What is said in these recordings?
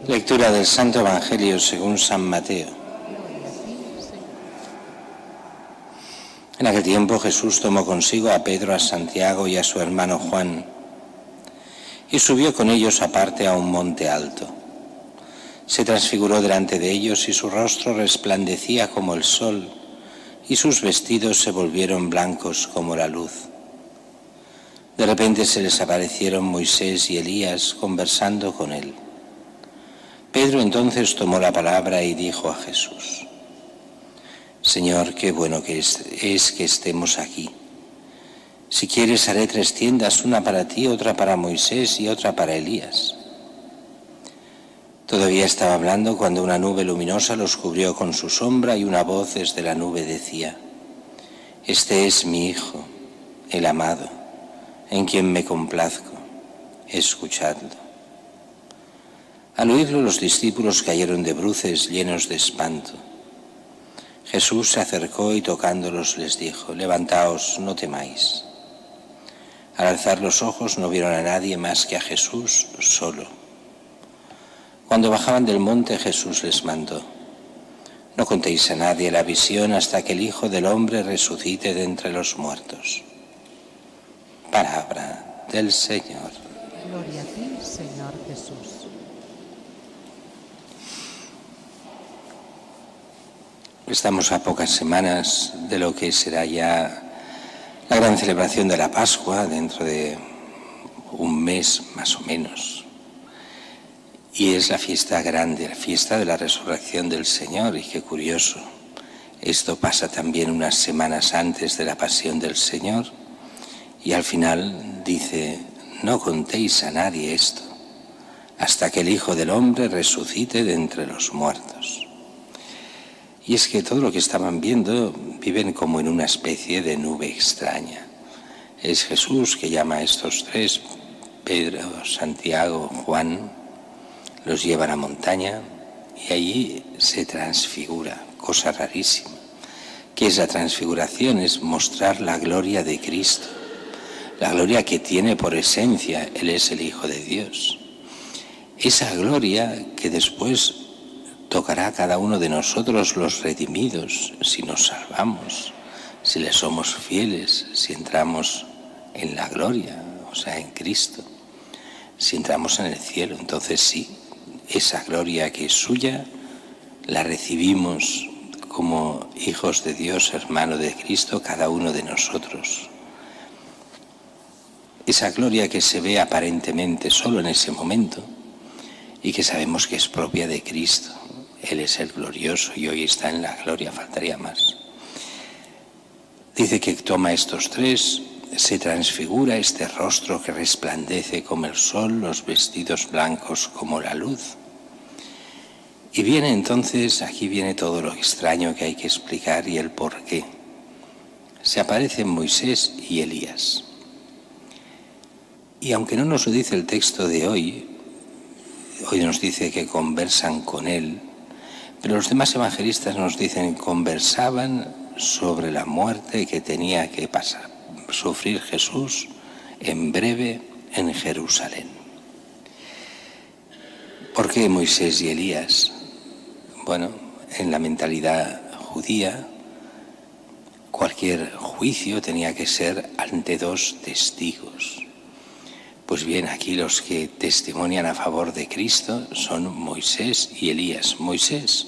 Lectura del Santo Evangelio según San Mateo. En aquel tiempo Jesús tomó consigo a Pedro, a Santiago y a su hermano Juan, y subió con ellos aparte a un monte alto. Se transfiguró delante de ellos y su rostro resplandecía como el sol, y sus vestidos se volvieron blancos como la luz. De repente se les aparecieron Moisés y Elías conversando con él. Pedro entonces tomó la palabra y dijo a Jesús: Señor, qué bueno que es que estemos aquí. Si quieres haré 3 tiendas, una para ti, otra para Moisés y otra para Elías. Todavía estaba hablando cuando una nube luminosa los cubrió con su sombra y una voz desde la nube decía: Este es mi Hijo, el amado, en quien me complazco, escuchadlo. Al oírlo, los discípulos cayeron de bruces llenos de espanto. Jesús se acercó y tocándolos les dijo: Levantaos, no temáis. Al alzar los ojos no vieron a nadie más que a Jesús solo. Cuando bajaban del monte, Jesús les mandó: No contéis a nadie la visión hasta que el Hijo del Hombre resucite de entre los muertos. Palabra del Señor. Gloria a ti, Señor Jesús. Estamos a pocas semanas de lo que será ya la gran celebración de la Pascua, dentro de un mes más o menos. Y es la fiesta grande, la fiesta de la resurrección del Señor. Y qué curioso, esto pasa también unas semanas antes de la pasión del Señor. Y al final dice: no contéis a nadie esto, hasta que el Hijo del Hombre resucite de entre los muertos. Y es que todo lo que estaban viendo viven como en una especie de nube extraña. Es Jesús que llama a estos 3, Pedro, Santiago, Juan, los lleva a la montaña y allí se transfigura, cosa rarísima. ¿Qué es la transfiguración? Es mostrar la gloria de Cristo, la gloria que tiene por esencia. Él es el Hijo de Dios. Esa gloria que después tocará a cada uno de nosotros los redimidos, si nos salvamos, si le somos fieles, si entramos en la gloria, o sea, en Cristo, si entramos en el cielo. Entonces sí, esa gloria que es suya, la recibimos como hijos de Dios, hermano de Cristo, cada uno de nosotros. Esa gloria que se ve aparentemente solo en ese momento y que sabemos que es propia de Cristo. Él es el glorioso y hoy está en la gloria, faltaría más. Dice que toma estos 3, se transfigura este rostro que resplandece como el sol, los vestidos blancos como la luz. Y viene entonces, aquí viene todo lo extraño que hay que explicar y el por qué. Se aparecen Moisés y Elías. Y aunque no nos lo dice el texto de hoy nos dice que conversan con él, pero los demás evangelistas nos dicen: conversaban sobre la muerte que tenía que sufrir Jesús en breve en Jerusalén. ¿Por qué Moisés y Elías? Bueno, en la mentalidad judía, cualquier juicio tenía que ser ante 2 testigos. Pues bien, aquí los que testimonian a favor de Cristo son Moisés y Elías. Moisés,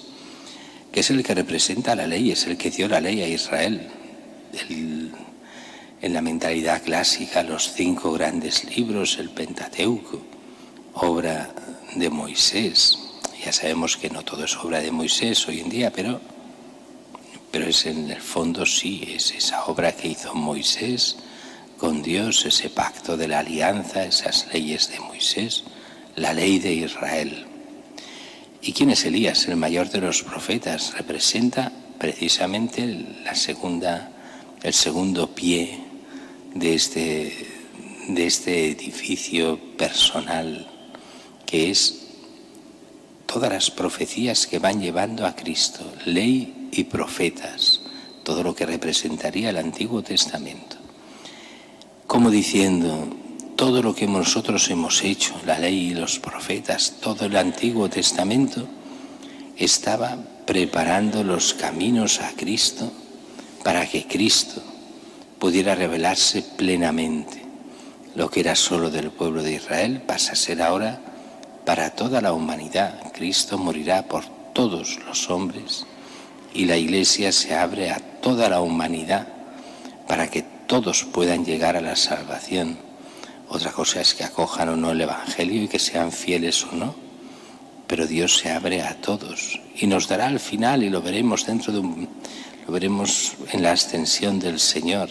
que es el que representa la ley, es el que dio la ley a Israel. En la mentalidad clásica, los 5 grandes libros, el Pentateuco, obra de Moisés. Ya sabemos que no todo es obra de Moisés hoy en día, pero es en el fondo sí, es esa obra que hizo Moisés con Dios, ese pacto de la alianza, esas leyes de Moisés, la ley de Israel. ¿Y quién es Elías? El mayor de los profetas. Representa precisamente el segundo pie de este edificio personal, que es todas las profecías que van llevando a Cristo, ley y profetas, todo lo que representaría el Antiguo Testamento. Como diciendo: todo lo que nosotros hemos hecho, la ley y los profetas, todo el Antiguo Testamento, estaba preparando los caminos a Cristo para que Cristo pudiera revelarse plenamente. Lo que era solo del pueblo de Israel pasa a ser ahora para toda la humanidad. Cristo morirá por todos los hombres y la Iglesia se abre a toda la humanidad para que todos puedan llegar a la salvación. Otra cosa es que acojan o no el Evangelio y que sean fieles o no, pero Dios se abre a todos y nos dará al final, y lo veremos lo veremos en la ascensión del Señor,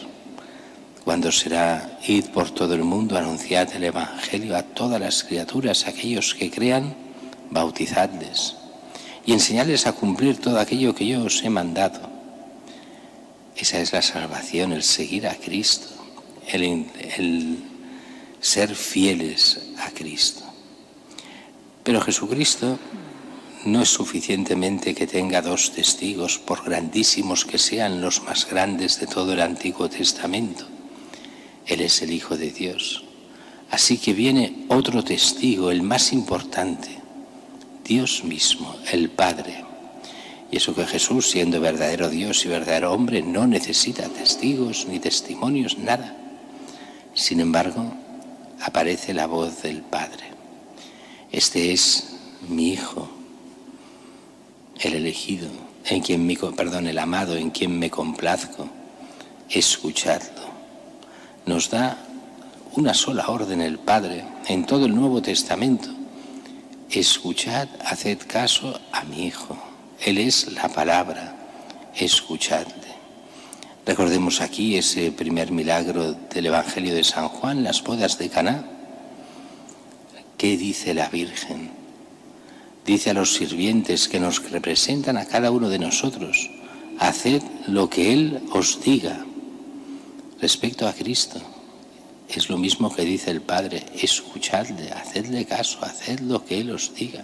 cuando será: id por todo el mundo, anunciad el Evangelio a todas las criaturas, aquellos que crean, bautizadles y enseñadles a cumplir todo aquello que yo os he mandado. Esa es la salvación, el seguir a Cristo, el ser fieles a Cristo. Pero Jesucristo no es suficientemente que tenga 2 testigos, por grandísimos que sean los más grandes de todo el Antiguo Testamento. Él es el Hijo de Dios. Así que viene otro testigo, el más importante, Dios mismo, el Padre. Y eso que Jesús, siendo verdadero Dios y verdadero hombre, no necesita testigos ni testimonios, nada. Sin embargo, aparece la voz del Padre. Este es mi Hijo, el elegido, el amado, en quien me complazco. Escuchadlo. Nos da una sola orden el Padre en todo el Nuevo Testamento: escuchad, haced caso a mi Hijo. Él es la palabra, escuchadle. Recordemos aquí ese primer milagro del Evangelio de San Juan, las bodas de Caná. ¿Qué dice la Virgen? Dice a los sirvientes que nos representan a cada uno de nosotros: haced lo que Él os diga. Respecto a Cristo, es lo mismo que dice el Padre: escuchadle, hacedle caso, haced lo que Él os diga.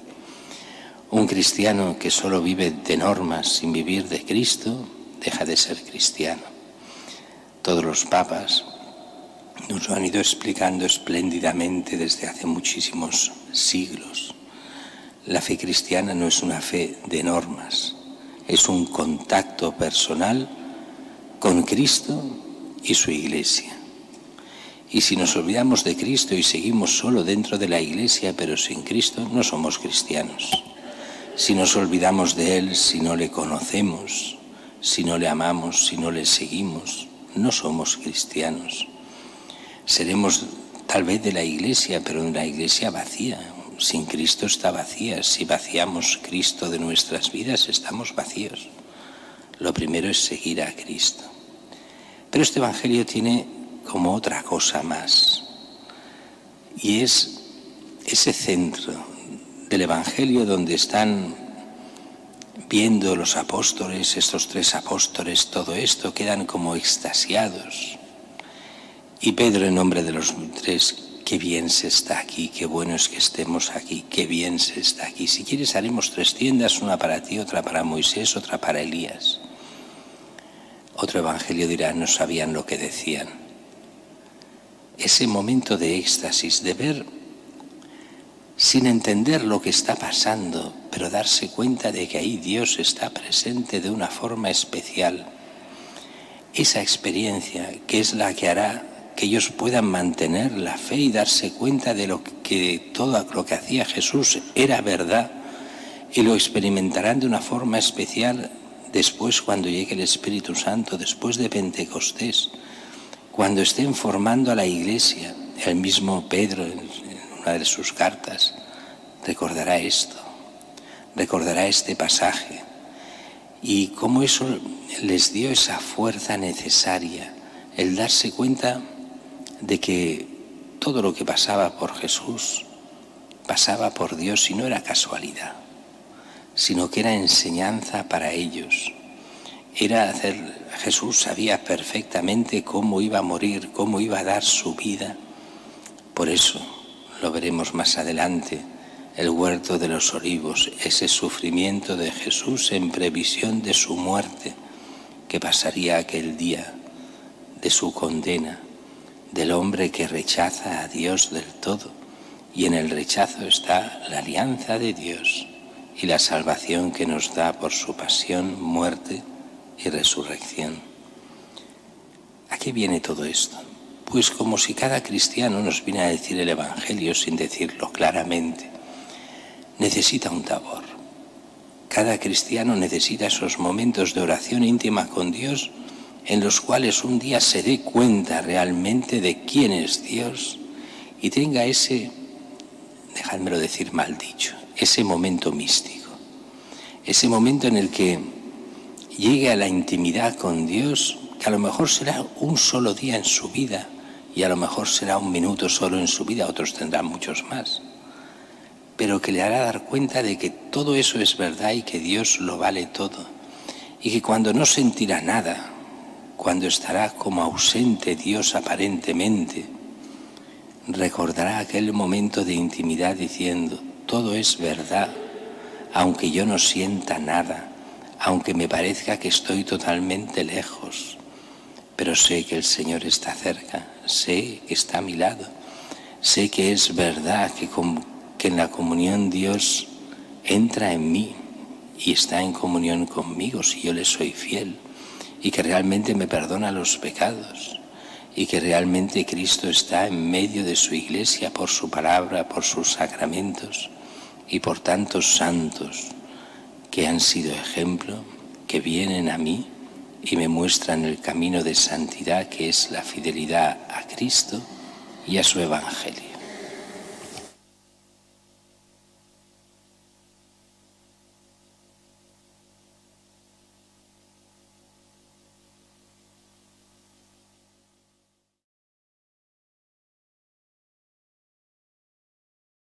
Un cristiano que solo vive de normas sin vivir de Cristo deja de ser cristiano. Todos los papas nos lo han ido explicando espléndidamente desde hace muchísimos siglos. La fe cristiana no es una fe de normas, es un contacto personal con Cristo y su Iglesia. Y si nos olvidamos de Cristo y seguimos solo dentro de la Iglesia pero sin Cristo, no somos cristianos. Si nos olvidamos de Él, si no le conocemos, si no le amamos, si no le seguimos, no somos cristianos. Seremos tal vez de la Iglesia, pero en la Iglesia vacía. Sin Cristo está vacía. Si vaciamos Cristo de nuestras vidas, estamos vacíos. Lo primero es seguir a Cristo. Pero este Evangelio tiene como otra cosa más, y es ese centro del Evangelio donde están viendo los apóstoles, estos 3 apóstoles, todo esto, quedan como extasiados. Y Pedro, en nombre de los 3, qué bien se está aquí, qué bueno es que estemos aquí, qué bien se está aquí. Si quieres haremos 3 tiendas, una para ti, otra para Moisés, otra para Elías. Otro evangelio dirá: no sabían lo que decían. Ese momento de éxtasis, de ver sin entender lo que está pasando, pero darse cuenta de que ahí Dios está presente de una forma especial. Esa experiencia que es la que hará que ellos puedan mantener la fe y darse cuenta de que todo lo que hacía Jesús era verdad, y lo experimentarán de una forma especial después, cuando llegue el Espíritu Santo, después de Pentecostés, cuando estén formando a la Iglesia. El mismo Pedro, en una de sus cartas, recordará esto, recordará este pasaje, y cómo eso les dio esa fuerza necesaria, el darse cuenta de que todo lo que pasaba por Jesús pasaba por Dios, y no era casualidad, sino que era enseñanza para ellos. Jesús sabía perfectamente cómo iba a morir, cómo iba a dar su vida. Por eso, lo veremos más adelante, el huerto de los olivos, ese sufrimiento de Jesús en previsión de su muerte, que pasaría aquel día, de su condena, del hombre que rechaza a Dios del todo, y en el rechazo está la alianza de Dios y la salvación que nos da por su pasión, muerte y resurrección. ¿A qué viene todo esto? Pues como si cada cristiano nos viene a decir el Evangelio sin decirlo claramente. Necesita un tabor. Cada cristiano necesita esos momentos de oración íntima con Dios en los cuales un día se dé cuenta realmente de quién es Dios y tenga ese, dejádmelo decir mal dicho, ese momento místico, ese momento en el que llegue a la intimidad con Dios, que a lo mejor será un solo día en su vida y a lo mejor será un minuto solo en su vida, otros tendrán muchos más, pero que le hará dar cuenta de que todo eso es verdad y que Dios lo vale todo, y que cuando no sentirá nada, cuando estará como ausente Dios aparentemente, recordará aquel momento de intimidad diciendo, todo es verdad, aunque yo no sienta nada, aunque me parezca que estoy totalmente lejos, pero sé que el Señor está cerca, sé que está a mi lado, sé que es verdad que en la comunión Dios entra en mí y está en comunión conmigo si yo le soy fiel, y que realmente me perdona los pecados, y que realmente Cristo está en medio de su iglesia por su palabra, por sus sacramentos y por tantos santos que han sido ejemplo, que vienen a mí y me muestran el camino de santidad que es la fidelidad a Cristo y a su Evangelio.